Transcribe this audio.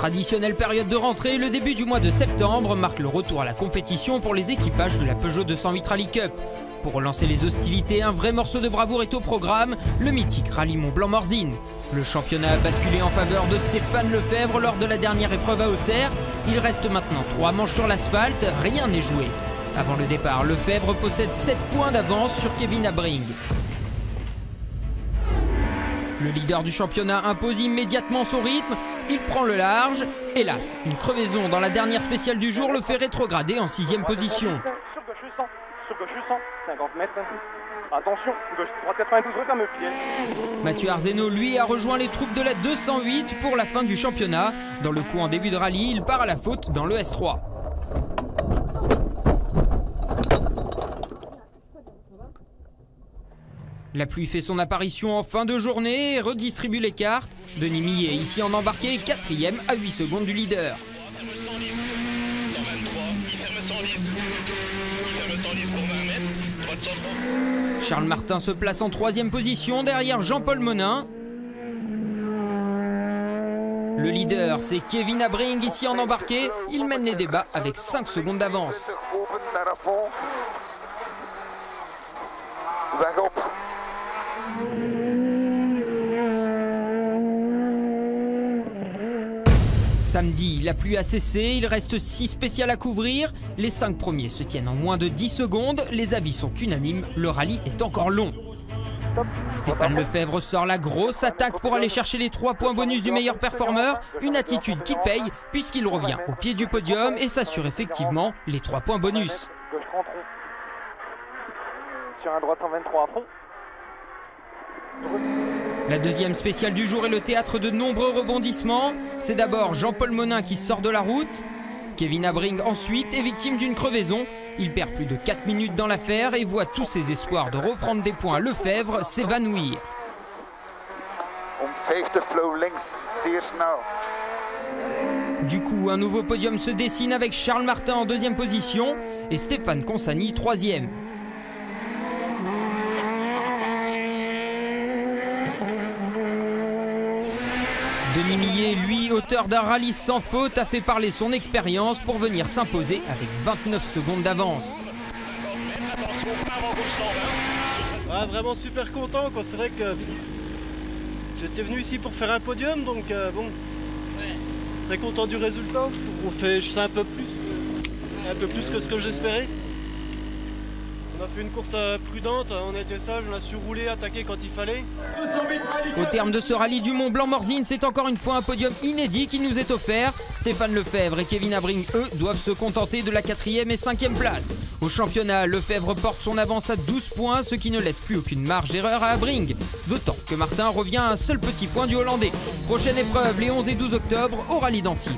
traditionnelle période de rentrée, le début du mois de septembre marque le retour à la compétition pour les équipages de la Peugeot 208 Rally Cup. Pour relancer les hostilités, un vrai morceau de bravoure est au programme, le mythique Rallye Mont-Blanc-Morzine. Le championnat a basculé en faveur de Stéphane Lefebvre lors de la dernière épreuve à Auxerre. Il reste maintenant 3 manches sur l'asphalte, rien n'est joué. Avant le départ, Lefebvre possède 7 points d'avance sur Kevin Abring. Le leader du championnat impose immédiatement son rythme, il prend le large. Hélas, une crevaison dans la dernière spéciale du jour le fait rétrograder en 6e position. Sur gauche 100, 50 mètres. Attention, gauche droite 92, referme le pied. Mathieu Arzeno, lui, a rejoint les troupes de la 208 pour la fin du championnat. Dans le coup en début de rallye, il part à la faute dans le S3. La pluie fait son apparition en fin de journée et redistribue les cartes. Denis Millet, ici en embarqué, 4e à 8 secondes du leader. Charles Martin se place en 3e position derrière Jean-Paul Monin. Le leader, c'est Kevin Abring, ici en embarqué. Il mène les débats avec 5 secondes d'avance. Samedi, la pluie a cessé, il reste 6 spéciales à couvrir. Les 5 premiers se tiennent en moins de 10 secondes. Les avis sont unanimes, le rallye est encore long. Stéphane Lefebvre sort la grosse attaque pour aller chercher les 3 points bonus du meilleur performeur. Une attitude qui paye puisqu'il revient au pied du podium et s'assure effectivement les 3 points bonus. Gauche 30 rond. Sur un droite 123 à fond. La deuxième spéciale du jour est le théâtre de nombreux rebondissements. C'est d'abord Jean-Paul Monin qui sort de la route. Kevin Abring ensuite est victime d'une crevaison. Il perd plus de 4 minutes dans l'affaire et voit tous ses espoirs de reprendre des points à Lefebvre s'évanouir. Du coup, un nouveau podium se dessine avec Charles Martin en 2e position et Stéphane Consani 3e. Denis Millet, lui, auteur d'un rallye sans faute, a fait parler son expérience pour venir s'imposer avec 29 secondes d'avance. Ouais, vraiment super content, quoi. C'est vrai que j'étais venu ici pour faire un podium, donc bon, très content du résultat. On fait, je sais, un peu plus que ce que j'espérais. On a fait une course prudente, on a été sage, on a su rouler, attaquer quand il fallait. Au terme de ce rallye du Mont-Blanc-Morzine, c'est encore une fois un podium inédit qui nous est offert. Stéphane Lefebvre et Kevin Abring, eux, doivent se contenter de la 4e et 5e place. Au championnat, Lefebvre porte son avance à 12 points, ce qui ne laisse plus aucune marge d'erreur à Abring. D'autant que Martin revient à un seul petit point du Hollandais. Prochaine épreuve, les 11 et 12 octobre, au rallye d'Antibes.